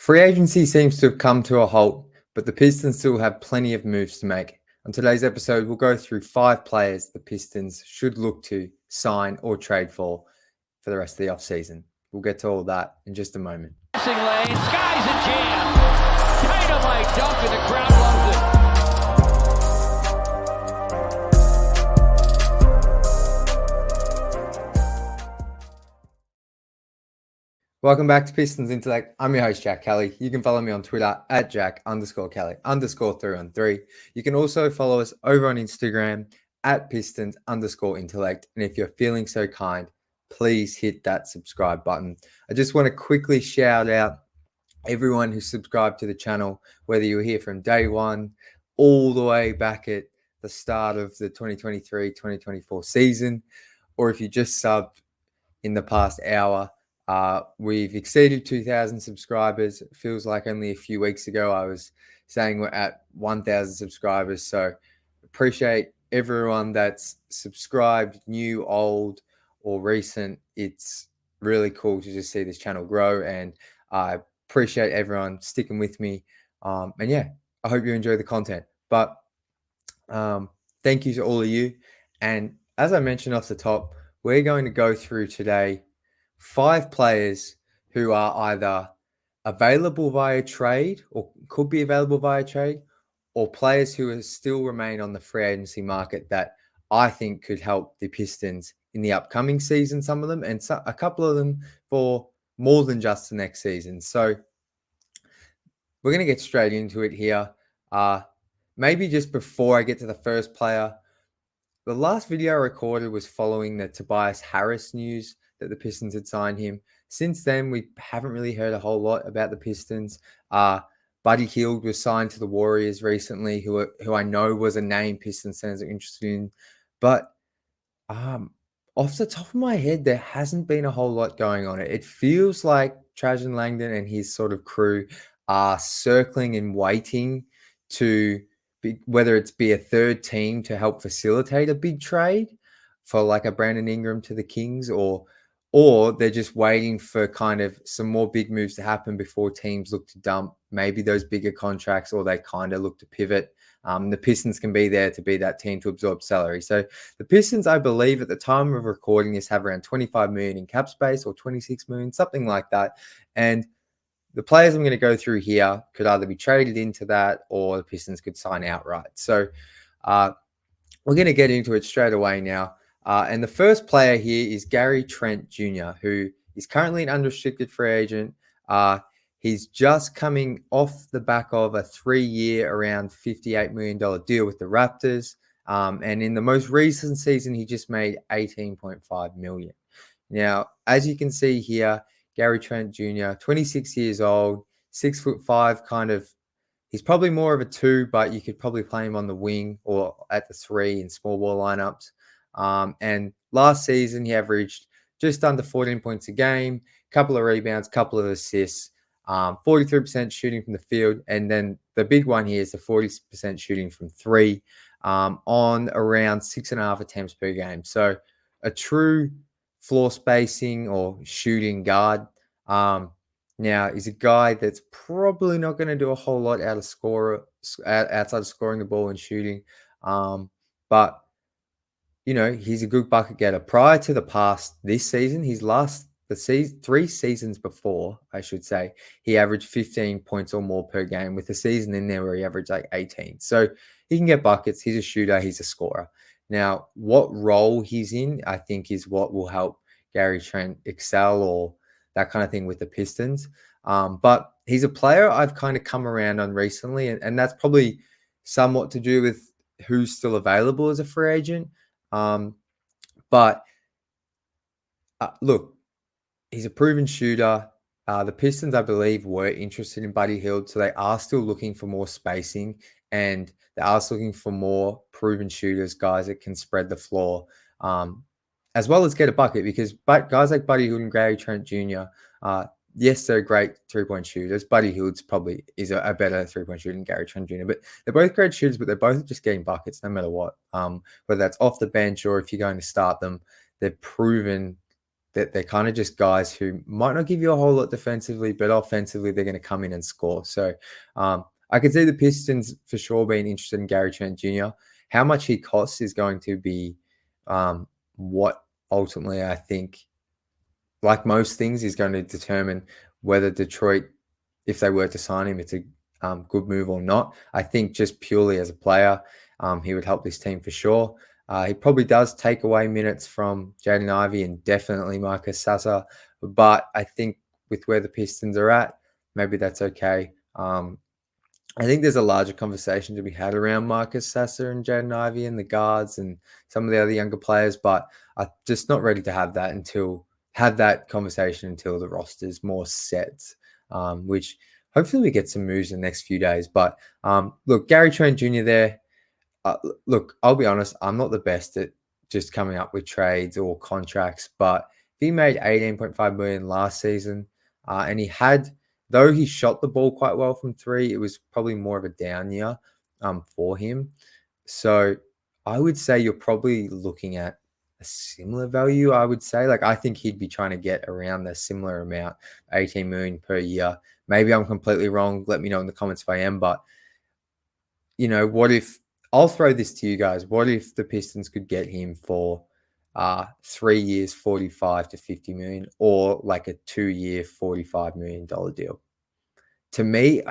Free agency seems to have come to a halt, but the Pistons still have plenty of moves to make. On today's episode, we'll go through 5 players the Pistons should look to sign or trade for the rest of the offseason. We'll get to all that in just a moment. Passing lane, sky's a jam. Dynamite dunk and the crowd loves it. Welcome back to Pistons Intellect. I'm your host, Jack Kelly. You can follow me on Twitter at Jack_Kelly_313. You can also follow us over on Instagram at Pistons_Intellect. And if you're feeling so kind, please hit that subscribe button. I just want to quickly shout out everyone who subscribed to the channel, whether you were here from day one all the way back at the start of the 2023-2024 season, or if you just subbed in the past hour. We've exceeded 2,000 subscribers. It feels like only a few weeks ago I was saying we're at 1,000 subscribers. So appreciate everyone that's subscribed, new, old, or recent. It's really cool to just see this channel grow, and I appreciate everyone sticking with me. And yeah, I hope you enjoy the content. But thank you to all of you. And as I mentioned off the top, we're going to go through today 5 players who are either available via trade or could be available via trade, or players who still remain on the free agency market that I think could help the Pistons in the upcoming season, some of them, and a couple of them for more than just the next season. So we're going to get straight into it here. Maybe just before I get to the first player, the last video I recorded was following the Tobias Harris news that the Pistons had signed him. Since then, we haven't really heard a whole lot about the Pistons. Buddy Hield was signed to the Warriors recently, who I know was a name Pistons fans are interested in. But off the top of my head, there hasn't been a whole lot going on. It feels like Trajan Langdon and his sort of crew are circling and waiting to whether it's be a third team to help facilitate a big trade for like a Brandon Ingram to the Kings, or they're just waiting for kind of some more big moves to happen before teams look to dump maybe those bigger contracts, or they kind of look to pivot. The Pistons can be there to be that team to absorb salary. So the Pistons, I believe at the time of recording this, have around 25 million in cap space, or 26 million, something like that. And the players I'm going to go through here could either be traded into that, or the Pistons could sign outright. So we're going to get into it straight away now. And the first player here is Gary Trent Jr., who is currently an unrestricted free agent. He's just coming off the back of a 3-year, around $58 million deal with the Raptors. And in the most recent season, he just made $18.5 million. Now, as you can see here, Gary Trent Jr., 26 years old, 6'5", kind of. He's probably more of a 2, but you could probably play him on the wing or at the 3 in small ball lineups. And last season, he averaged just under 14 points a game, couple of rebounds, couple of assists, 43% shooting from the field. And then the big one here is the 40% shooting from 3 on around 6.5 attempts per game. So a true floor spacing or shooting guard. Now, he's a guy that's probably not going to do a whole lot outside of scoring the ball and shooting. But, you know, he's a good bucket getter. Prior to this season, the 3 seasons before, I should say, he averaged 15 points or more per game, with a season in there where he averaged like 18. So he can get buckets. He's a shooter. He's a scorer. Now, what role he's in, I think, is what will help Gary Trent excel or that kind of thing with the Pistons. But he's a player I've kind of come around on recently, and that's probably somewhat to do with who's still available as a free agent. But look, he's a proven shooter. The Pistons, I believe, were interested in Buddy Hield, so they are still looking for more spacing, and they are still looking for more proven shooters, guys that can spread the floor, as well as get a bucket, because guys like Buddy Hield and Gary Trent Jr., yes, they're great 3-point shooters. Buddy Hield's probably is a better 3-point shooter than Gary Trent Jr., but they're both great shooters, but they're both just getting buckets no matter what. Whether that's off the bench or if you're going to start them, they've proven that they're kind of just guys who might not give you a whole lot defensively, but offensively they're going to come in and score. So I could see the Pistons for sure being interested in Gary Trent Jr. How much he costs is going to be what ultimately I think, like most things, is going to determine whether Detroit, if they were to sign him, it's a good move or not. I think just purely as a player, he would help this team for sure. He probably does take away minutes from Jaden Ivey and definitely Marcus Sasser, but I think with where the Pistons are at, maybe that's okay. I think there's a larger conversation to be had around Marcus Sasser and Jaden Ivey and the guards and some of the other younger players, but I'm just not ready to have that conversation until the roster's more set, which hopefully we get some moves in the next few days. But look, Gary Trent Jr. there. Look, I'll be honest, I'm not the best at just coming up with trades or contracts, but if he made 18.5 million last season, and though he shot the ball quite well from three, it was probably more of a down year for him. So I would say you're probably looking at a similar value, I would say. Like, I think he'd be trying to get around the similar amount, 18 million per year. Maybe I'm completely wrong. Let me know in the comments if I am. But, what if, I'll throw this to you guys. What if the Pistons could get him for 3 years, 45 to 50 million, or like a 2-year, $45 million deal? To me,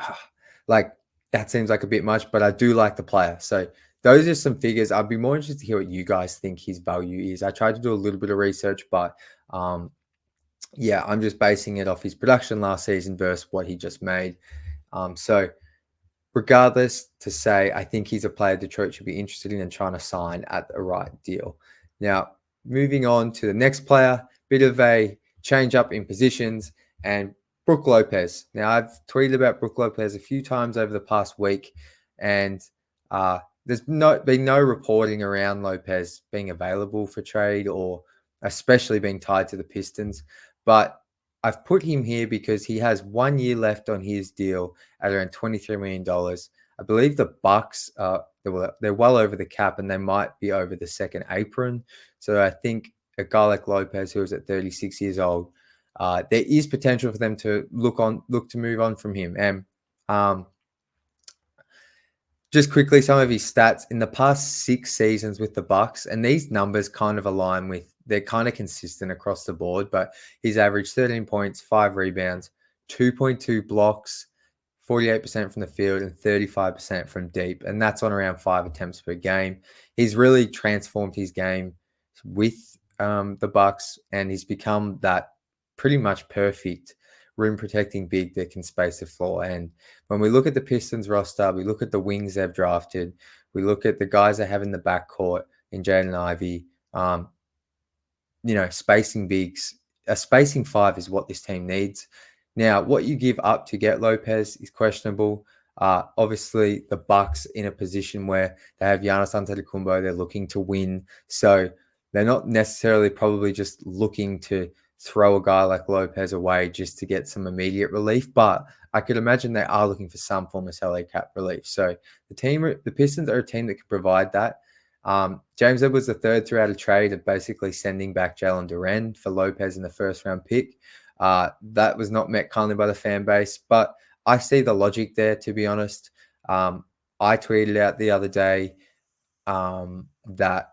that seems like a bit much, but I do like the player. So those are some figures. I'd be more interested to hear what you guys think his value is. I tried to do a little bit of research, but I'm just basing it off his production last season versus what he just made. So regardless, to say, I think he's a player Detroit should be interested in and trying to sign at the right deal. Now, moving on to the next player, bit of a change up in positions, and Brook Lopez. Now, I've tweeted about Brook Lopez a few times over the past week, and there's been no reporting around Lopez being available for trade or especially being tied to the Pistons. But I've put him here because he has 1 year left on his deal at around $23 million. I believe the Bucks, they're well over the cap and they might be over the second apron. So I think a guy like Lopez, who is at 36 years old, there is potential for them to look to move on from him. And just quickly, some of his stats in the past 6 seasons with the Bucks, and these numbers kind of align with, they're kind of consistent across the board, but he's averaged 13 points, 5 rebounds, 2.2 blocks, 48% from the field, and 35% from deep. And that's on around 5 attempts per game. He's really transformed his game with the Bucks, and he's become that pretty much perfect rim protecting big that can space the floor. And when we look at the Pistons roster, we look at the wings they've drafted, we look at the guys they have in the backcourt in Jaden Ivey, spacing bigs, a spacing 5 is what this team needs. Now, what you give up to get Lopez is questionable. Obviously, the Bucks in a position where they have Giannis Antetokounmpo, they're looking to win. So they're not necessarily probably just looking to throw a guy like Lopez away just to get some immediate relief. But I could imagine they are looking for some form of salary cap relief. So the Pistons are a team that can provide that. James Edwards III threw out a trade of basically sending back Jalen Duren for Lopez in the first round pick. That was not met kindly by the fan base, but I see the logic there, to be honest. I tweeted out the other day that,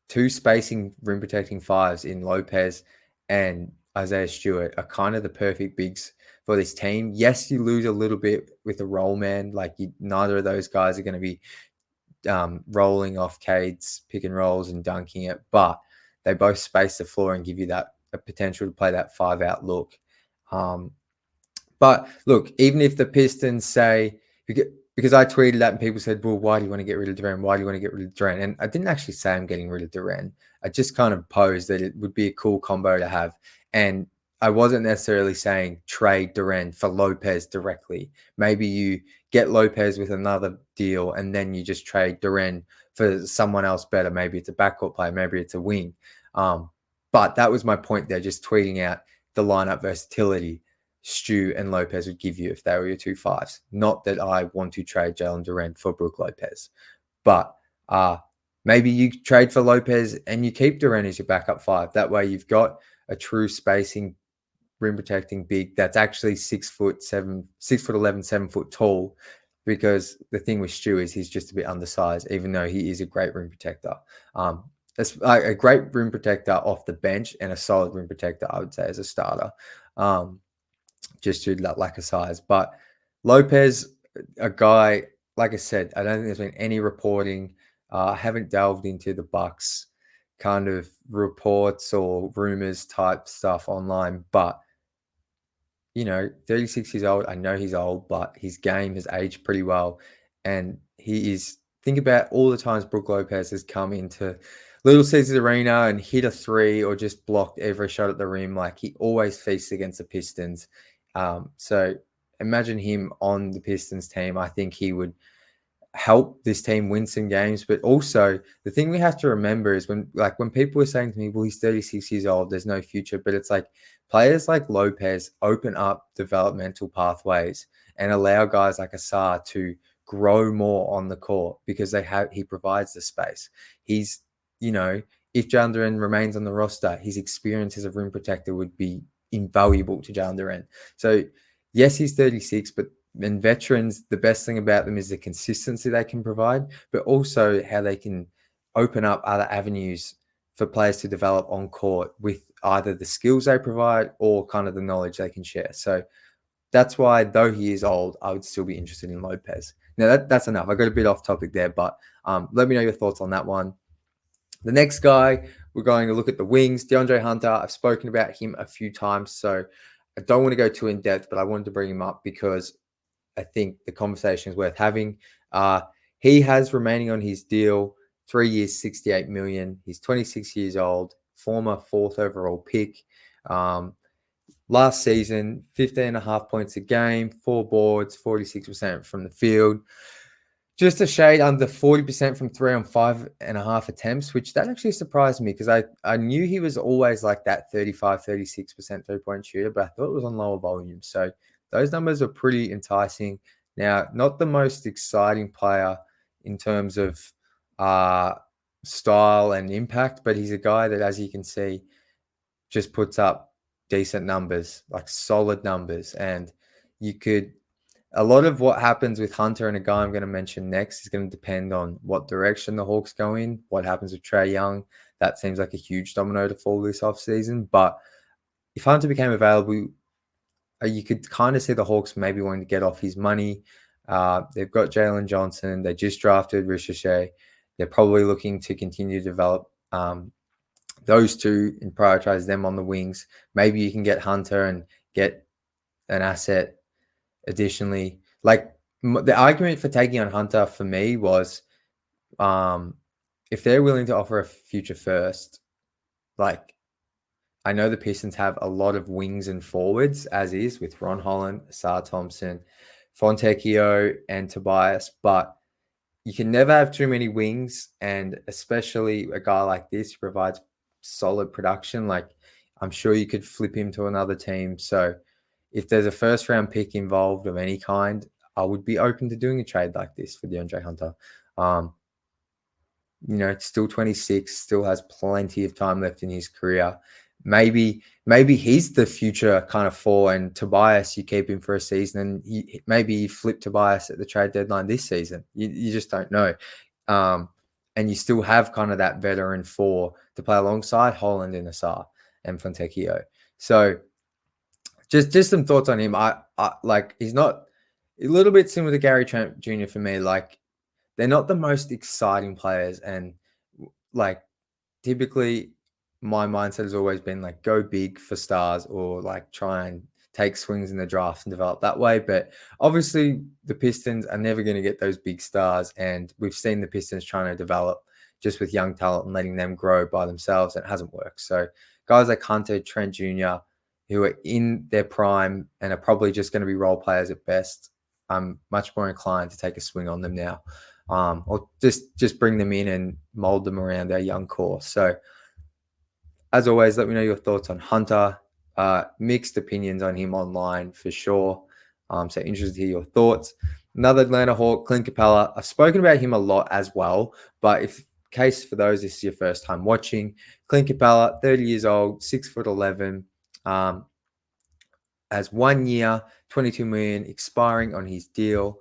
2 spacing rim protecting 5s in Lopez and Isaiah Stewart are kind of the perfect bigs for this team. Yes, you lose a little bit with a roll man. Neither of those guys are going to be rolling off Cade's pick and rolls and dunking it, but they both space the floor and give you that a potential to play that 5-out look. But look, even if the Pistons say, because I tweeted that and people said, well, why do you want to get rid of Duren? Why do you want to get rid of Duren? And I didn't actually say I'm getting rid of Duren. I just kind of posed that it would be a cool combo to have. And I wasn't necessarily saying trade Duren for Lopez directly. Maybe you get Lopez with another deal and then you just trade Duren for someone else better. Maybe it's a backcourt player. Maybe it's a wing. But that was my point there, just tweeting out the lineup versatility Stu and Lopez would give you if they were your 2 5s. Not that I want to trade Jalen Duren for Brook Lopez. But Maybe you trade for Lopez and you keep Durant as your backup 5. That way you've got a true spacing, rim protecting big that's actually 6'7", 6'11", 7 foot tall. Because the thing with Stu is he's just a bit undersized, even though he is a great rim protector. That's a great rim protector off the bench and a solid rim protector, I would say, as a starter. Just due to that lack of size. But Lopez, a guy, like I said, I don't think there's been any reporting. I haven't delved into the Bucks kind of reports or rumors type stuff online, but 36 years old. I know he's old, but his game has aged pretty well. And he is, think about all the times Brook Lopez has come into Little Caesars Arena and hit a 3 or just blocked every shot at the rim. Like, he always feasts against the Pistons. So imagine him on the Pistons team. I think he would help this team win some games. But also, the thing we have to remember is when people are saying to me, well, he's 36 years old, there's no future. But it's like players like Lopez open up developmental pathways and allow guys like Asar to grow more on the court because he provides the space. He's, if Jalen Duren remains on the roster, his experience as a rim protector would be invaluable to Jalen Duren. So yes, he's 36, but and veterans, the best thing about them is the consistency they can provide, but also how they can open up other avenues for players to develop on court with either the skills they provide or kind of the knowledge they can share. So that's why, though he is old, I would still be interested in Lopez. Now, that's enough. I got a bit off topic there, but let me know your thoughts on that one. The next guy, we're going to look at the wings, DeAndre Hunter. I've spoken about him a few times, so I don't want to go too in depth, but I wanted to bring him up because I think the conversation is worth having. He has remaining on his deal 3 years, $68 million. He's 26 years old, former 4th overall pick. Last season, 15.5 points a game, 4 boards, 46% from the field. Just a shade under 40% from 3 on 5.5 attempts, which that actually surprised me because I knew he was always like that 35, 36% 3-point shooter, but I thought it was on lower volume. So those numbers are pretty enticing. Now, not the most exciting player in terms of style and impact, but he's a guy that, as you can see, just puts up decent numbers, like solid numbers. And a lot of what happens with Hunter and a guy I'm going to mention next is going to depend on what direction the Hawks go in, what happens with Trae Young. That seems like a huge domino to fall this offseason. But if Hunter became available, you could kind of see the Hawks maybe wanting to get off his money. They've got Jalen Johnson. They just drafted Ricochet. They're probably looking to continue to develop those two and prioritize them on the wings. Maybe you can get Hunter and get an asset additionally. Like, the argument for taking on Hunter for me was if they're willing to offer a future first, like, I know the Pistons have a lot of wings and forwards, as is with Ron Holland, Asar Thompson, Fontecchio, and Tobias, but you can never have too many wings, and especially a guy like this who provides solid production. Like, I'm sure you could flip him to another team. So if there's a first-round pick involved of any kind, I would be open to doing a trade like this for DeAndre Hunter. Still 26, still has plenty of time left in his career. Maybe he's the future kind of 4, and Tobias, you keep him for a season, and maybe you flip Tobias at the trade deadline this season. You just don't know. And you still have kind of that veteran 4 to play alongside Holland and Asar and Fontecchio. So just some thoughts on him. I like, he's not a little bit similar to Gary Trent Jr. for me. Like, they're not the most exciting players, and like, typically my mindset has always been like, go big for stars or like try and take swings in the draft and develop that way. But obviously the Pistons are never going to get those big stars. And we've seen the Pistons trying to develop just with young talent and letting them grow by themselves. And it hasn't worked. So guys like Hunter, Trent Jr., who are in their prime and are probably just going to be role players at best, I'm much more inclined to take a swing on them now. Or just bring them in and mold them around our young core. So as always, let me know your thoughts on Hunter. Mixed opinions on him online for sure. So interested to hear your thoughts. Another Atlanta Hawk, Clint Capela. I've spoken about him a lot as well, but if case for those, this is your first time watching. Clint Capela, 30 years old, 6'11", has 1 year, 22 million expiring on his deal.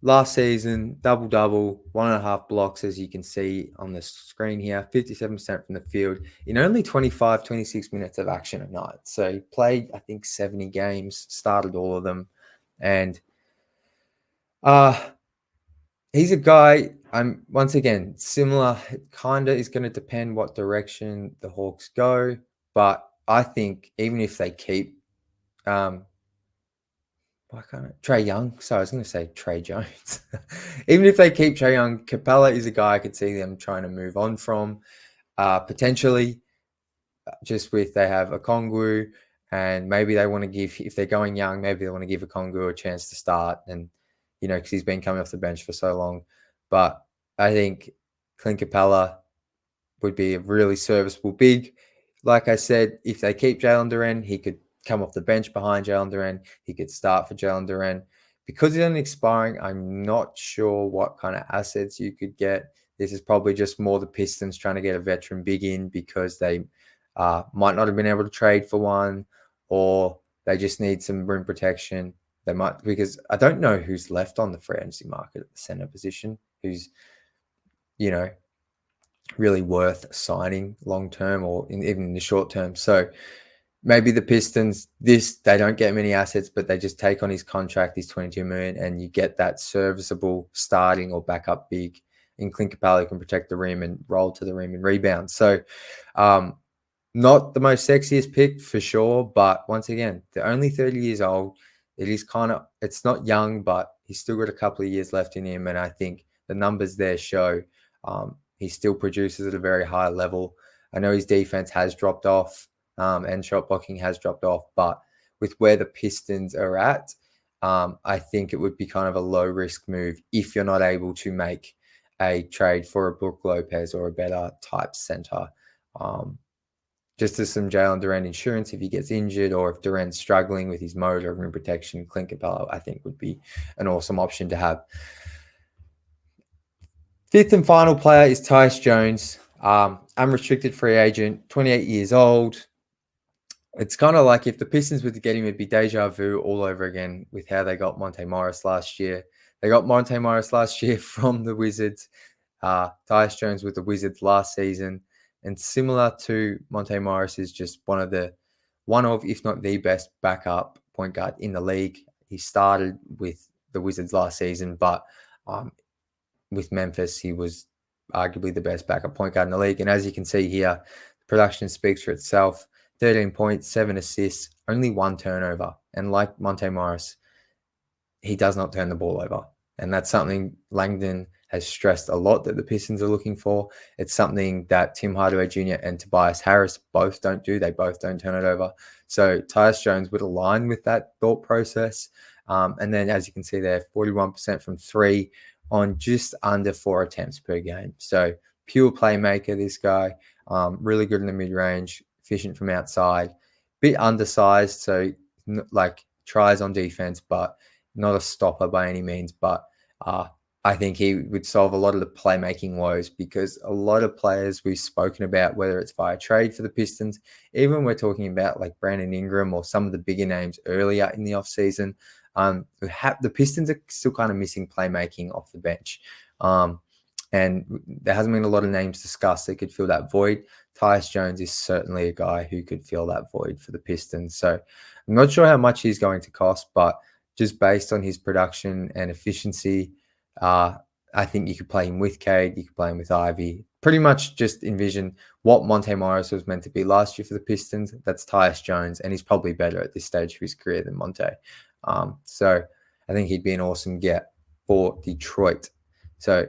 Last season, double-double, 1.5 blocks, as you can see on the screen here, 57% from the field in only 25, 26 minutes of action a night. So he played, I think, 70 games, started all of them. And he's a guy, once again, similar, it kind of is going to depend what direction the Hawks go. But I think even if they keep Trae Young. Sorry, I was going to say Trey Jones. Even if they keep Trae Young, Capela is a guy I could see them trying to move on from. Potentially, just with they have Okongwu, and maybe they want to give, if they're going young, maybe they want to give Okongwu a chance to start, and because he's been coming off the bench for so long. But I think Clint Capela would be a really serviceable big. Like I said, if they keep Jalen Duren, he could come off the bench behind Jalen Duren. He could start for Jalen Duren. Because he's only expiring, I'm not sure what kind of assets you could get. This is probably just more the Pistons trying to get a veteran big in because they might not have been able to trade for one, or they just need some rim protection. They might, because I don't know who's left on the free agency market at the center position, who's, really worth signing long term or even in the short term. So maybe the Pistons, they don't get many assets, but they just take on his contract, his 22 million, and you get that serviceable starting or backup big in Clint Capela who can protect the rim and roll to the rim and rebound. So not the most sexiest pick for sure, but once again, they're only 30 years old. It is it's not young, but he's still got a couple of years left in him. And I think the numbers there show he still produces at a very high level. I know his defense has dropped off and shot blocking has dropped off, but with where the Pistons are at, I think it would be kind of a low risk move if you're not able to make a trade for a Brook Lopez or a better type center. Just as some Jalen Duren insurance if he gets injured, or if Duren's struggling with his motor and rim protection, Clint Capela, I think, would be an awesome option to have. Fifth and final player is Tyus Jones, unrestricted free agent, 28 years old. It's kind of like if the Pistons were to get him, it'd be deja vu all over again with how they got Monte Morris last year. They got Monte Morris last year from the Wizards. Tyus Jones with the Wizards last season. And similar to Monte Morris, is just one of, if not the best backup point guard in the league. He started with the Wizards last season, but with Memphis, he was arguably the best backup point guard in the league. And as you can see here, the production speaks for itself. 13 points, 7 assists, only 1 turnover. And like Monte Morris, he does not turn the ball over. And that's something Langdon has stressed a lot that the Pistons are looking for. It's something that Tim Hardaway Jr. and Tobias Harris both don't do. They both don't turn it over. So Tyus Jones would align with that thought process. And then, as you can see there, 41% from 3 on just under 4 attempts per game. So pure playmaker, this guy. Really good in the mid-range, efficient from outside. Bit undersized, so tries on defense, but not a stopper by any means. But I think he would solve a lot of the playmaking woes, because a lot of players we've spoken about, whether it's via trade for the Pistons, even we're talking about like Brandon Ingram or some of the bigger names earlier in the offseason, the Pistons are still kind of missing playmaking off the bench. And there hasn't been a lot of names discussed that could fill that void. Tyus Jones is certainly a guy who could fill that void for the Pistons. So I'm not sure how much he's going to cost, but just based on his production and efficiency, I think you could play him with Cade, you could play him with Ivy. Pretty much just envision what Monte Morris was meant to be last year for the Pistons. That's Tyus Jones, and he's probably better at this stage of his career than Monte. So I think he'd be an awesome get for Detroit. So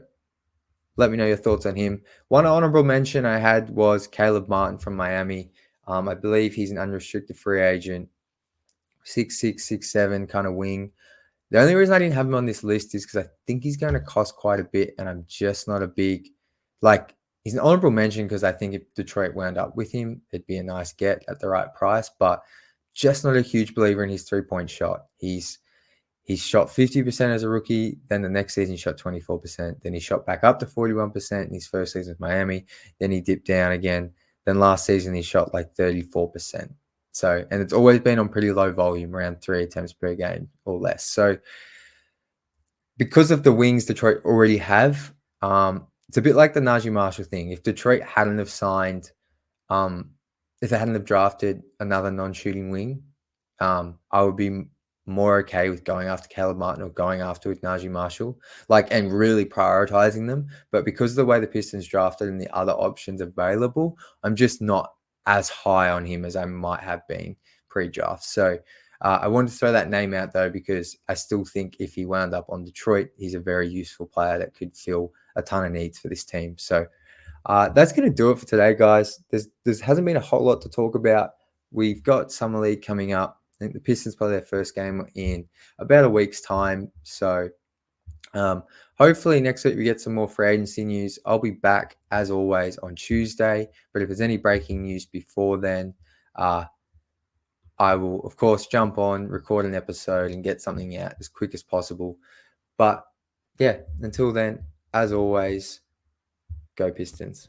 let me know your thoughts on him. One honorable mention I had was Caleb Martin from Miami. I believe he's an unrestricted free agent, 6'6", 6'7", kind of wing. The only reason I didn't have him on this list is because I think he's going to cost quite a bit, and I'm just not a big, he's an honorable mention because I think if Detroit wound up with him, it'd be a nice get at the right price, but just not a huge believer in his three-point shot. He's He shot 50% as a rookie. Then the next season, he shot 24%. Then he shot back up to 41% in his first season with Miami. Then he dipped down again. Then last season, he shot like 34%. So, and it's always been on pretty low volume, around 3 attempts per game or less. So, because of the wings Detroit already have, it's a bit like the Najee Marshall thing. If Detroit hadn't have signed, if they hadn't have drafted another non-shooting wing, I would be more okay with going after Caleb Martin or going after with Najee Marshall, and really prioritizing them. But because of the way the Pistons drafted and the other options available, I'm just not as high on him as I might have been pre-draft. So I wanted to throw that name out though, because I still think if he wound up on Detroit, he's a very useful player that could fill a ton of needs for this team. So that's going to do it for today, guys. There hasn't been a whole lot to talk about. We've got Summer League coming up. I think the Pistons play their first game in about a week's time. So hopefully next week we get some more free agency news. I'll be back as always on Tuesday. But if there's any breaking news before then, I will, of course, jump on, record an episode, and get something out as quick as possible. But yeah, until then, as always, go Pistons.